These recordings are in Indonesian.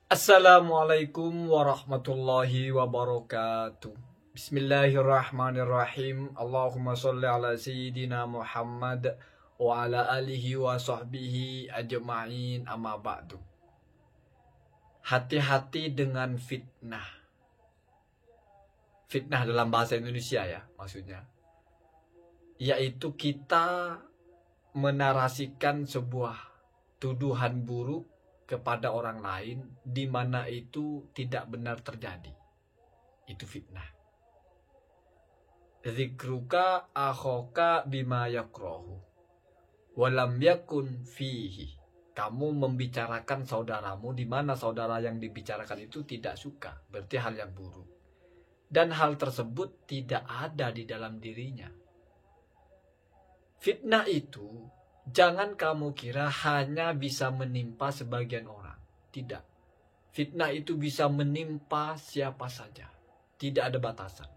Assalamualaikum warahmatullahi wabarakatuh. Bismillahirrahmanirrahim. Allahumma sholli ala sayyidina Muhammad wa ala alihi wa sahbihi ajma'in, amma ba'du. Hati-hati dengan fitnah. Fitnah dalam bahasa Indonesia ya maksudnya. Yaitu kita menarasikan sebuah tuduhan buruk kepada orang lain di mana itu tidak benar terjadi. Itu fitnah. Dzikruka akhoka bima yakrahu walam yakun fihi. Kamu membicarakan saudaramu di mana saudara yang dibicarakan itu tidak suka, berarti hal yang buruk. Dan hal tersebut tidak ada di dalam dirinya. Fitnah itu jangan kamu kira hanya bisa menimpa sebagian orang. Tidak. Fitnah itu bisa menimpa siapa saja. Tidak ada batasan.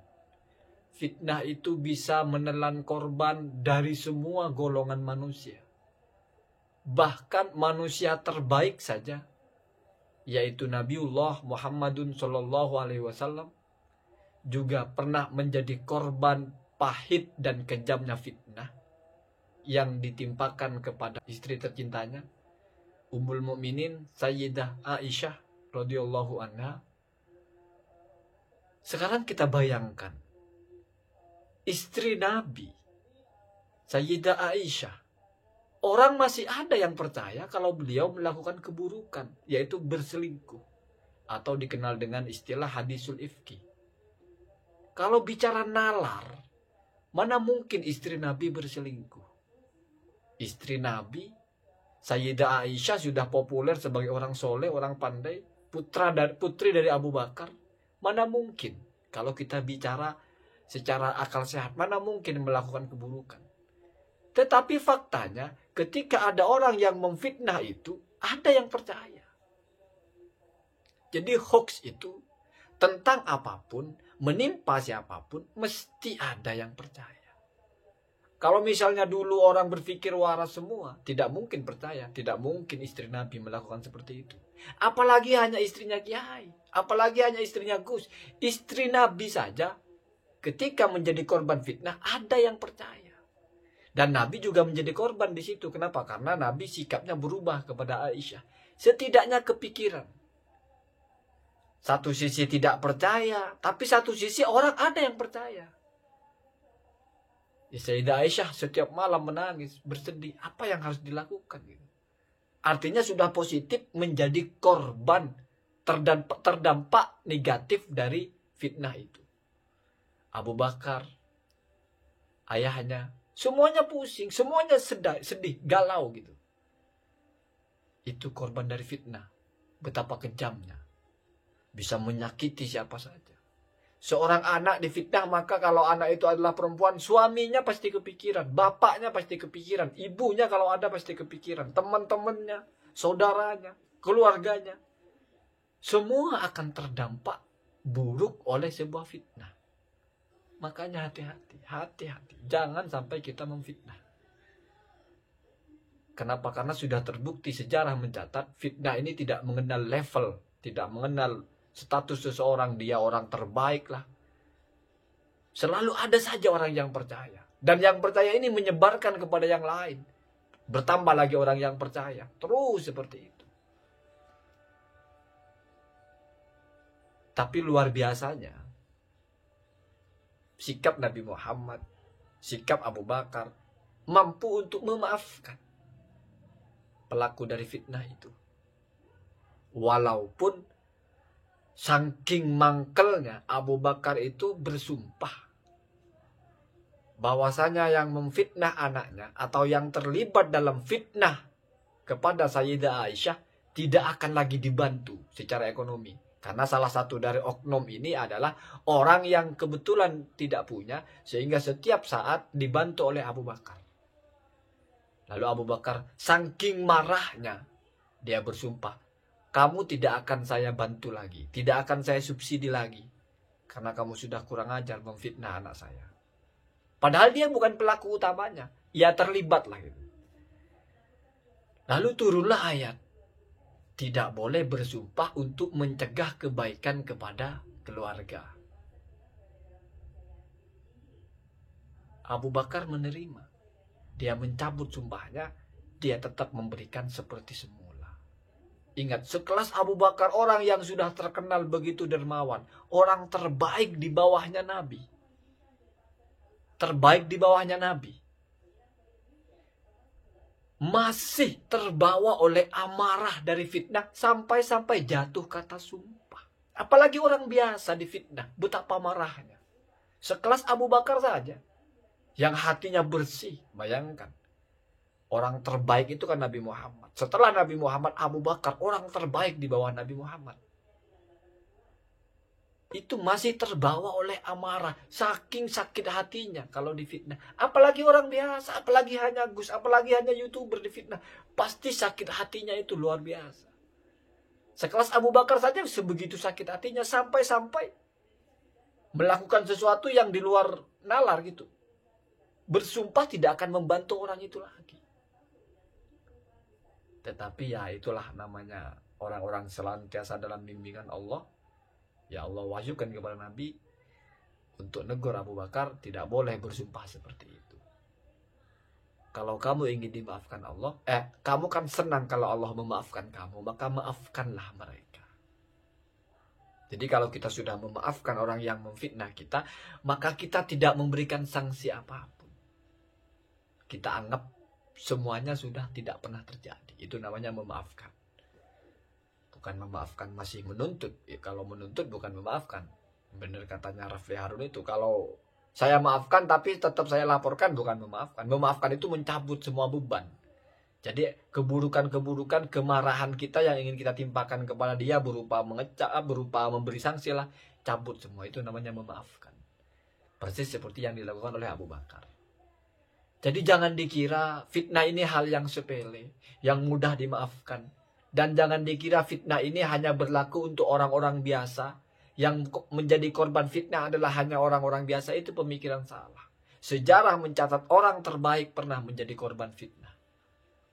Fitnah itu bisa menelan korban dari semua golongan manusia. Bahkan manusia terbaik saja, yaitu Nabiullah Muhammadun SAW, juga pernah menjadi korban pahit dan kejamnya fitnah yang ditimpakan kepada istri tercintanya, Ummul Mukminin Sayyidah Aisyah radhiyallahu anha. Sekarang kita bayangkan istri Nabi Sayyidah Aisyah, orang masih ada yang percaya kalau beliau melakukan keburukan, yaitu berselingkuh, atau dikenal dengan istilah hadisul ifki. Kalau bicara nalar, mana mungkin istri Nabi berselingkuh? Istri Nabi, Sayyidah Aisyah, sudah populer sebagai orang soleh, orang pandai, putri dari Abu Bakar. Mana mungkin kalau kita bicara secara akal sehat, mana mungkin melakukan keburukan? Tetapi faktanya, ketika ada orang yang memfitnah itu, ada yang percaya. Jadi hoax itu tentang apapun, menimpa siapapun, mesti ada yang percaya. Kalau misalnya dulu orang berpikir waras semua, tidak mungkin percaya. Tidak mungkin istri Nabi melakukan seperti itu. Apalagi hanya istrinya Kiai. Apalagi hanya istrinya Gus. Istri Nabi saja ketika menjadi korban fitnah, ada yang percaya. Dan Nabi juga menjadi korban di situ. Kenapa? Karena Nabi sikapnya berubah kepada Aisyah. Setidaknya kepikiran. Satu sisi tidak percaya, tapi satu sisi orang ada yang percaya. Sayyidah Aisyah setiap malam menangis, bersedih. Apa yang harus dilakukan? Artinya sudah positif menjadi korban terdampak negatif dari fitnah itu. Abu Bakar, ayahnya, semuanya pusing, semuanya sedih, galau gitu. Itu korban dari fitnah. Betapa kejamnya. Bisa menyakiti siapa saja. Seorang anak difitnah, maka kalau anak itu adalah perempuan, suaminya pasti kepikiran, bapaknya pasti kepikiran, ibunya kalau ada pasti kepikiran, teman-temannya, saudaranya, keluarganya. Semua akan terdampak buruk oleh sebuah fitnah. Makanya hati-hati. Jangan sampai kita memfitnah. Kenapa? Karena sudah terbukti, sejarah mencatat, fitnah ini tidak mengenal level, tidak mengenal status seseorang, dia orang terbaik lah. Selalu ada saja orang yang percaya. Dan yang percaya ini menyebarkan kepada yang lain. Bertambah lagi orang yang percaya. Terus seperti itu. Tapi luar biasanya, sikap Nabi Muhammad, sikap Abu Bakar, mampu untuk memaafkan pelaku dari fitnah itu. Walaupun saking mangkelnya Abu Bakar itu bersumpah bahwasanya yang memfitnah anaknya atau yang terlibat dalam fitnah kepada Sayyidah Aisyah tidak akan lagi dibantu secara ekonomi. Karena salah satu dari oknum ini adalah orang yang kebetulan tidak punya, sehingga setiap saat dibantu oleh Abu Bakar. Lalu Abu Bakar saking marahnya, dia bersumpah, kamu tidak akan saya bantu lagi. Tidak akan saya subsidi lagi. Karena kamu sudah kurang ajar memfitnah anak saya. Padahal dia bukan pelaku utamanya. Ia terlibat lah gitu. Lalu turunlah ayat. tidak boleh bersumpah untuk mencegah kebaikan kepada keluarga. Abu Bakar menerima. Dia mencabut sumpahnya, dia tetap memberikan seperti semula. Ingat, sekelas Abu Bakar, orang yang sudah terkenal begitu dermawan, orang terbaik di bawahnya Nabi. Terbaik di bawahnya Nabi. Masih terbawa oleh amarah dari fitnah sampai-sampai jatuh kata sumpah. Apalagi orang biasa difitnah, betapa marahnya. Sekelas Abu Bakar saja yang hatinya bersih, bayangkan. Orang terbaik itu kan Nabi Muhammad. Setelah Nabi Muhammad, Abu Bakar orang terbaik di bawah Nabi Muhammad. Itu masih terbawa oleh amarah, saking sakit hatinya kalau difitnah. Apalagi orang biasa, apalagi hanya Gus, apalagi hanya YouTuber difitnah, pasti sakit hatinya itu luar biasa. Sekelas Abu Bakar saja sebegitu sakit hatinya sampai-sampai melakukan sesuatu yang di luar nalar gitu. Bersumpah tidak akan membantu orang itu lagi. Tetapi ya itulah namanya orang-orang senantiasa dalam bimbingan Allah. Ya Allah wahyukan kepada Nabi untuk negur Abu Bakar, tidak boleh bersumpah seperti itu. Kalau kamu ingin dimaafkan Allah, kamu kan senang kalau Allah memaafkan kamu, maka maafkanlah mereka. Jadi kalau kita sudah memaafkan orang yang memfitnah kita, maka kita tidak memberikan sanksi apapun. Kita anggap semuanya sudah tidak pernah terjadi. Itu namanya memaafkan. Bukan memaafkan, masih menuntut. Ya, kalau menuntut bukan memaafkan. Benar katanya Rafli Harun itu. Kalau saya maafkan tapi tetap saya laporkan, bukan memaafkan. Memaafkan itu mencabut semua beban. Jadi keburukan-keburukan, kemarahan kita yang ingin kita timpakan kepada dia berupa mengecap, berupa memberi sanksi lah, cabut semua. Itu namanya memaafkan. Persis seperti yang dilakukan oleh Abu Bakar. Jadi jangan dikira fitnah ini hal yang sepele, yang mudah dimaafkan. Dan jangan dikira fitnah ini hanya berlaku untuk orang-orang biasa. Yang menjadi korban fitnah adalah hanya orang-orang biasa. Itu pemikiran salah. Sejarah mencatat orang terbaik pernah menjadi korban fitnah.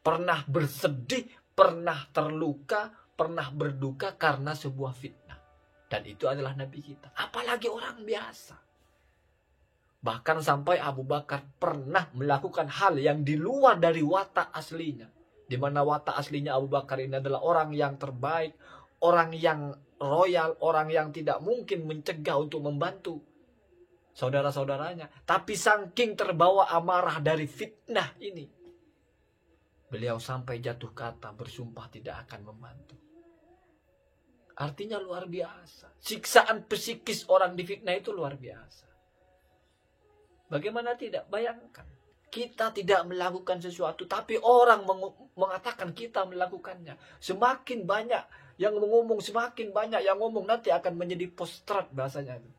Pernah bersedih, pernah terluka, pernah berduka karena sebuah fitnah. Dan itu adalah Nabi kita. Apalagi orang biasa. Bahkan sampai Abu Bakar pernah melakukan hal yang di luar dari watak aslinya. Di mana watak aslinya Abu Bakar ini adalah orang yang terbaik, orang yang royal, orang yang tidak mungkin mencegah untuk membantu saudara-saudaranya. Tapi saking terbawa amarah dari fitnah ini, beliau sampai jatuh kata bersumpah tidak akan membantu. Artinya luar biasa. Siksaan psikis orang difitnah itu luar biasa. Bagaimana tidak? Bayangkan. Kita tidak melakukan sesuatu, tapi orang mengatakan kita melakukannya. Semakin banyak yang ngomong, semakin banyak yang ngomong, nanti akan menjadi postrat bahasanya itu.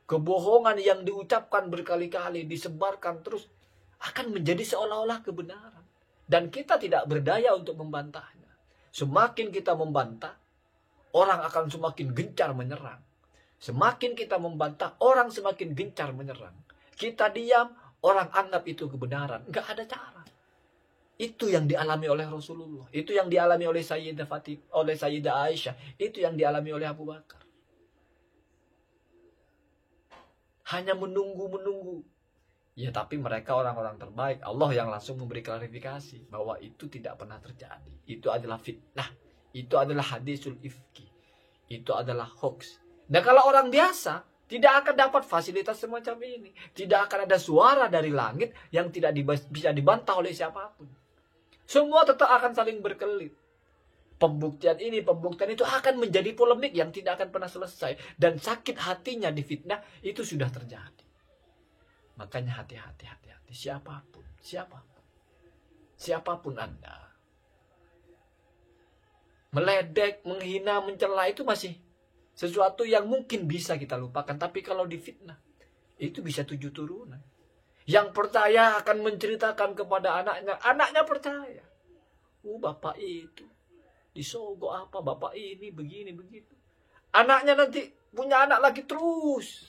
Kebohongan yang diucapkan berkali-kali, disebarkan terus, akan menjadi seolah-olah kebenaran. Dan kita tidak berdaya untuk membantahnya. Semakin kita membantah, orang akan semakin gencar menyerang. Semakin kita membantah, orang semakin gencar menyerang. Kita diam, orang anggap itu kebenaran. Enggak ada cara. Itu yang dialami oleh Rasulullah. Itu yang dialami oleh Sayyidah Fatimah, oleh Sayyidah Aisyah. Itu yang dialami oleh Abu Bakar. Hanya menunggu-menunggu. Ya tapi mereka orang-orang terbaik. Allah yang langsung memberi klarifikasi. Bahwa itu tidak pernah terjadi. Itu adalah fitnah. Itu adalah hadisul ifki. Itu adalah hoax. Nah kalau orang biasa, tidak akan dapat fasilitas semacam ini. Tidak akan ada suara dari langit yang tidak bisa dibantah oleh siapapun. Semua tetap akan saling berkelit. Pembuktian ini, pembuktian itu akan menjadi polemik yang tidak akan pernah selesai. Dan sakit hatinya difitnah itu sudah terjadi. Makanya hati-hati. Siapapun Anda. Meledek, menghina, mencela itu masih sesuatu yang mungkin bisa kita lupakan. Tapi kalau difitnah, itu bisa 7 turunan. Yang percaya akan menceritakan kepada anaknya. Anaknya percaya. Bapak itu disogok apa, bapak ini begini, begitu. Anaknya nanti punya anak lagi terus.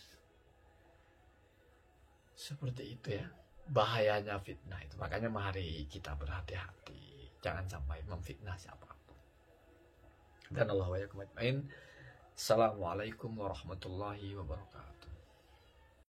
Seperti itu ya. Bahayanya fitnah itu. Makanya mari kita berhati-hati. Jangan sampai memfitnah siapapun. Dan Allah wa yakum ajmain. Assalamualaikum warahmatullahi wabarakatuh.